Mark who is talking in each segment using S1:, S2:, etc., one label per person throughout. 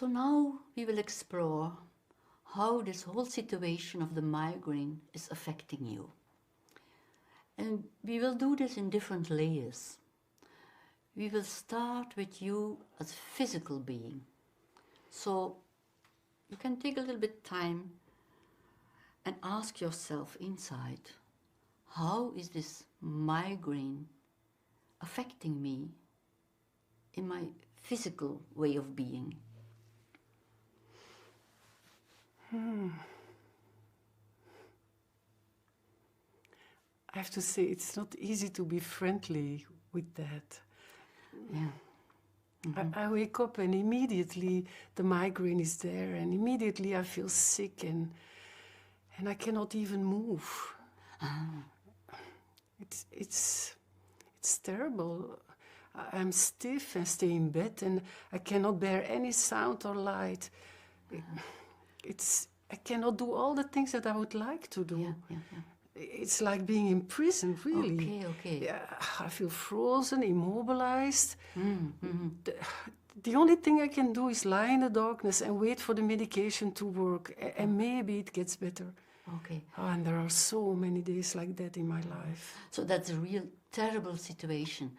S1: So now we will explore how this whole situation of the migraine is affecting you. And we will do this in different layers. We will start with you as a physical being. So you can take a little bit time and ask yourself inside, how is this migraine affecting me in my physical way of being?
S2: I have to say, it's not easy to be friendly with that.
S1: Yeah.
S2: I wake up and immediately the migraine is there, and immediately I feel sick and I cannot even move. It's terrible. I'm stiff and stay in bed, and I cannot bear any sound or light. I cannot do all the things that I would like to do.
S1: Yeah.
S2: It's like being in prison, really.
S1: Okay.
S2: Yeah, I feel frozen, immobilized. The only thing I can do is lie in the darkness and wait for the medication to work, and maybe it gets better.
S1: Okay.
S2: Oh, and there are so many days like that in my life.
S1: So that's a real terrible situation.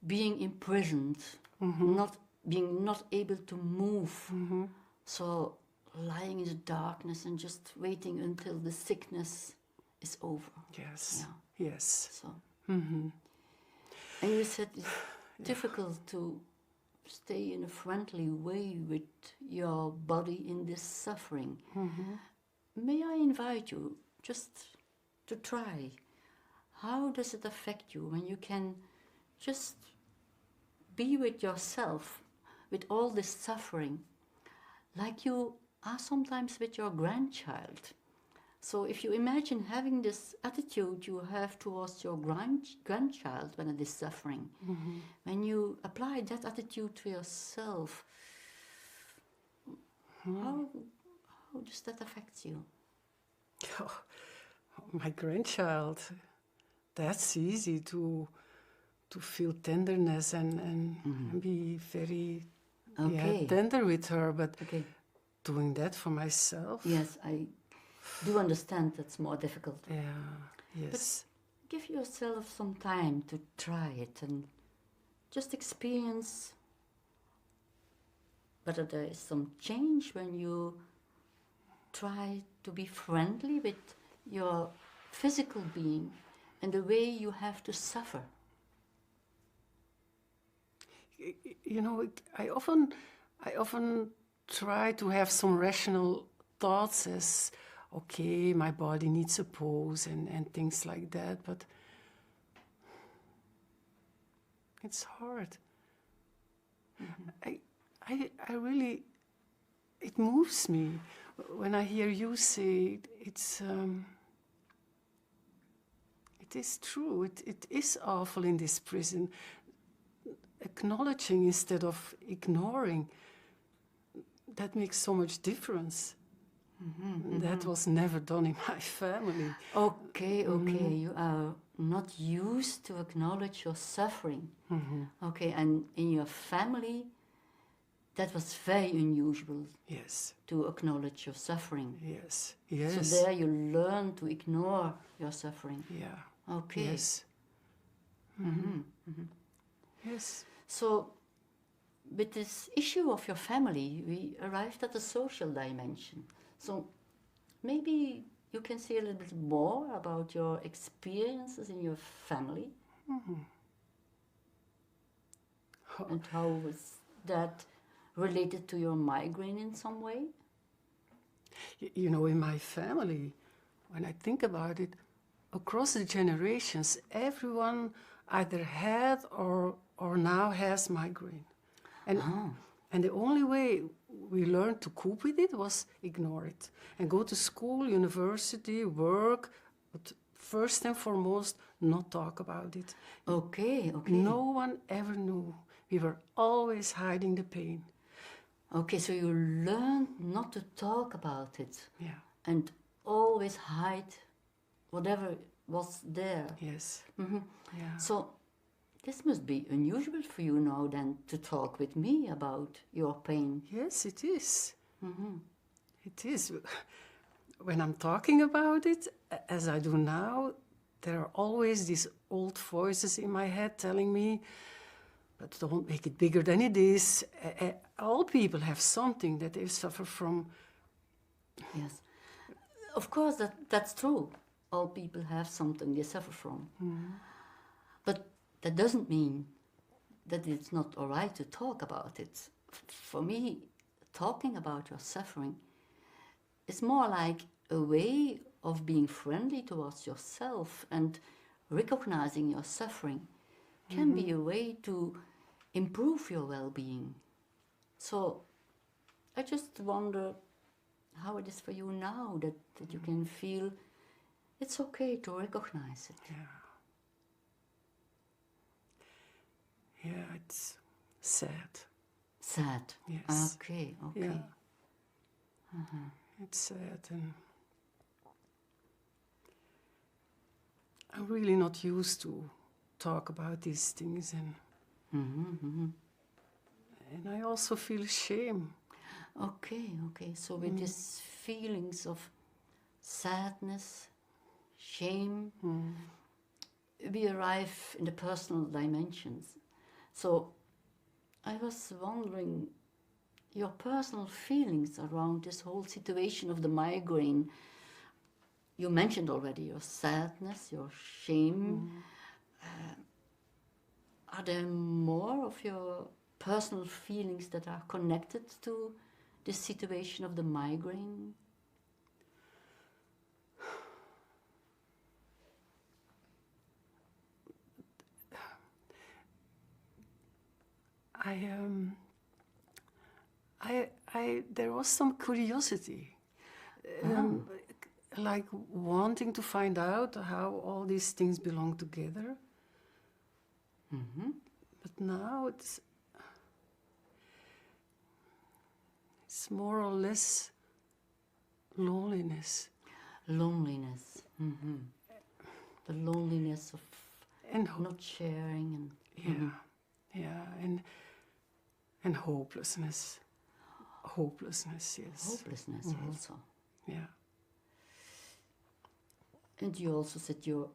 S1: Being imprisoned, not able to move. So lying in the darkness and just waiting until the sickness is over.
S2: Yes.
S1: Yeah.
S2: Yes.
S1: So. And you said it's difficult to stay in a friendly way with your body in this suffering. May I invite you just to try? How does it affect you when you can just be with yourself, with all this suffering, like you are sometimes with your grandchild? So if you imagine having this attitude you have towards your grandchild when it is suffering, when you apply that attitude to yourself, how does that affect you?
S2: Oh, my grandchild, that's easy to feel tenderness and be very tender with her, but doing that for myself?
S1: Yes, I do understand that's more difficult.
S2: Yeah, yes.
S1: But give yourself some time to try it and just experience whether there is some change when you try to be friendly with your physical being and the way you have to suffer.
S2: You know, I often try to have some rational thoughts as, okay, my body needs a pose and things like that, but it's hard. I really, it moves me when I hear you say it is true, it is awful in this prison. Acknowledging instead of ignoring, that makes so much difference. That was never done in my family.
S1: Okay, you are not used to acknowledge your suffering. Okay, and in your family, that was very unusual.
S2: Yes.
S1: To acknowledge your suffering.
S2: Yes.
S1: So there you learn to ignore your suffering.
S2: Yeah.
S1: Okay.
S2: Yes. Yes.
S1: So, with this issue of your family, we arrived at the social dimension. So, maybe you can say a little bit more about your experiences in your family. And how was that related to your migraine in some way?
S2: You know, in my family, when I think about it, across the generations, everyone either had or now has migraine. And the only way we learned to cope with it was ignore it. And go to school, university, work, but first and foremost, not talk about it.
S1: Okay.
S2: No one ever knew. We were always hiding the pain.
S1: Okay, so you learned not to talk about it.
S2: Yeah.
S1: And always hide whatever was there.
S2: Yes.
S1: Yeah. So This must be unusual for you now then to talk with me about your pain.
S2: Yes, it is. It is. When I'm talking about it, as I do now, there are always these old voices in my head telling me, but don't make it bigger than it is. All people have something that they suffer from.
S1: Yes. Of course, that's true. All people have something they suffer from. But that doesn't mean that it's not all right to talk about it. For me, talking about your suffering is more like a way of being friendly towards yourself, and recognizing your suffering can be a way to improve your well-being. So I just wonder how it is for you now that you can feel it's okay to recognize it.
S2: Yeah, it's sad.
S1: Sad.
S2: Yes.
S1: Okay.
S2: Yeah. It's sad, and I'm really not used to talk about these things, and and I also feel shame.
S1: Okay. So with these feelings of sadness, shame, we arrive in the personal dimensions. So I was wondering, your personal feelings around this whole situation of the migraine. You mentioned already your sadness, your shame. Are there more of your personal feelings that are connected to this situation of the migraine?
S2: There was some curiosity, like wanting to find out how all these things belong together. But now it's more or less loneliness.
S1: Loneliness. The loneliness of
S2: And
S1: not sharing
S2: and hopelessness. Hopelessness, yes.
S1: hopelessness also.
S2: Yeah.
S1: And you also said your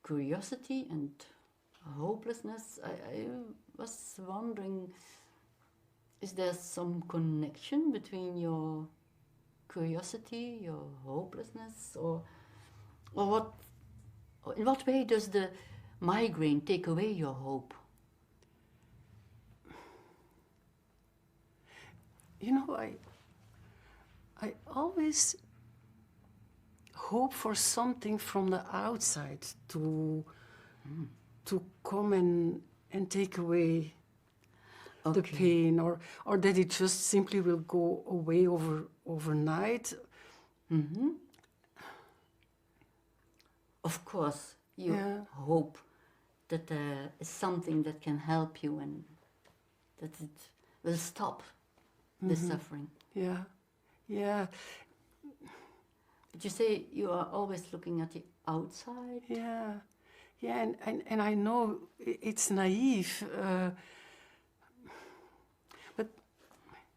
S1: curiosity and hopelessness. I was wondering, is there some connection between your curiosity, your hopelessness, or what? In what way does the migraine take away your hope?
S2: You know, I always hope for something from the outside to come and take away the pain, or that it just simply will go away overnight.
S1: Of course, you hope that there is something that can help you and that it will stop the suffering.
S2: Yeah.
S1: But you say you are always looking at the outside.
S2: Yeah, and I know it's naive, but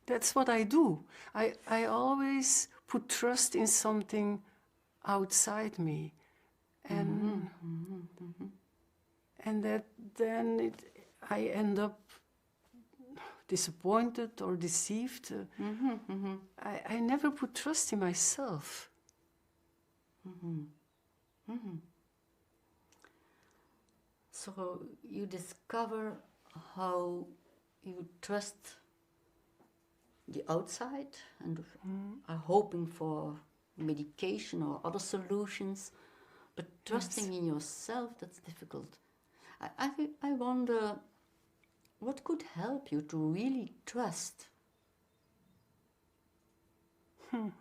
S2: that's what I do. I always put trust in something outside me, and and that then I end up disappointed or deceived. I never put trust in myself.
S1: So you discover how you trust the outside and are hoping for medication or other solutions, but trusting in yourself, that's difficult. I wonder, what could help you to really trust? You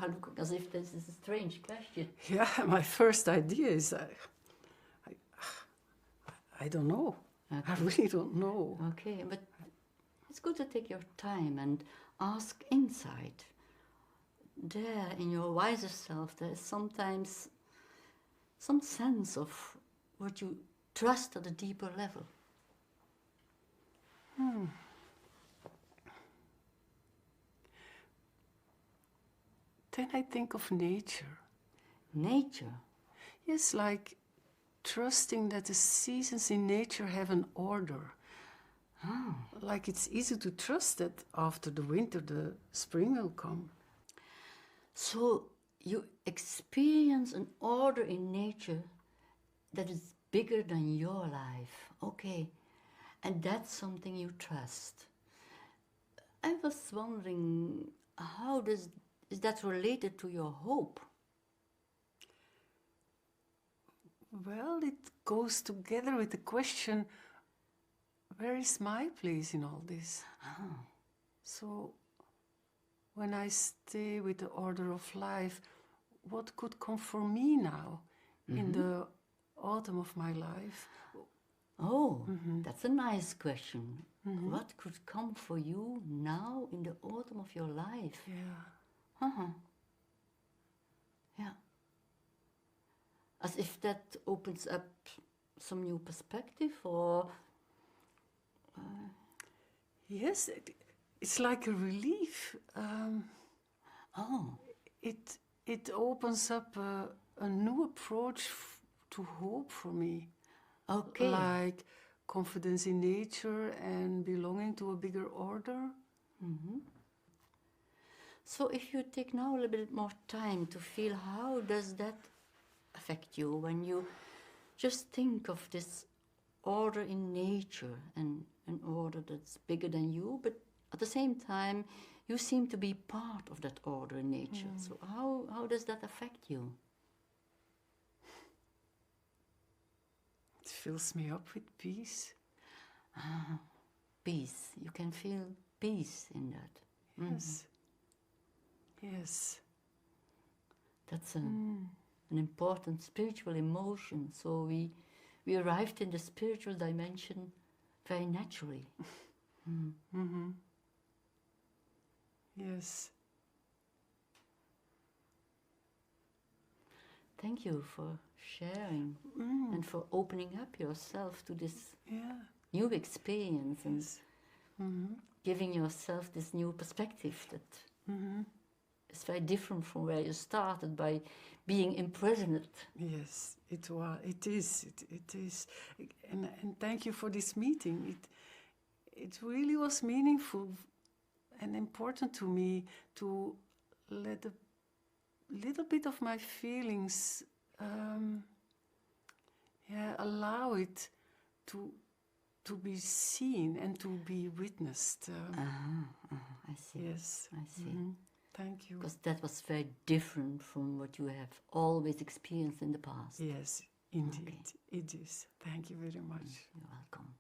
S1: are looking as if this is a strange question.
S2: Yeah, my first idea is I don't know. I really don't know.
S1: Okay, but it's good to take your time and ask inside. There, in your wiser self, there is sometimes some sense of what you trust at a deeper level?
S2: Then I think of nature.
S1: Nature?
S2: Yes, like trusting that the seasons in nature have an order. Like it's easy to trust that after the winter, the spring will come.
S1: So you experience an order in nature that is bigger than your life. Okay. And that's something you trust. I was wondering, is that related to your hope?
S2: Well, it goes together with the question, where is my place in all this? So, when I stay with the order of life, what could come for me now in the autumn of my life?
S1: Oh, that's a nice question. What could come for you now in the autumn of your life?
S2: Yeah.
S1: Yeah. As if that opens up some new perspective, or
S2: Yes, it's like a relief.
S1: oh,
S2: It opens up a new approach to hope for me.
S1: okay.
S2: Like confidence in nature and belonging to a bigger order.
S1: So if you take now a little bit more time to feel, how does that affect you when you just think of this order in nature and an order that's bigger than you, but at the same time you seem to be part of that order in nature. So how does that affect you?
S2: It fills me up with peace.
S1: Peace. You can feel peace in that.
S2: Yes. Yes.
S1: That's an important spiritual emotion. So we arrived in the spiritual dimension very naturally.
S2: Yes.
S1: Thank you for sharing and for opening up yourself to this new experience and giving yourself this new perspective that is very different from where you started by being imprisoned.
S2: Yes, it was. It is. It is. And thank you for this meeting. It really was meaningful and important to me to let a little bit of my feelings, allow it to be seen and to be witnessed.
S1: I see.
S2: Yes.
S1: I see.
S2: Thank you.
S1: Because that was very different from what you have always experienced in the past.
S2: Yes, indeed. It is. Thank you very much.
S1: You're welcome.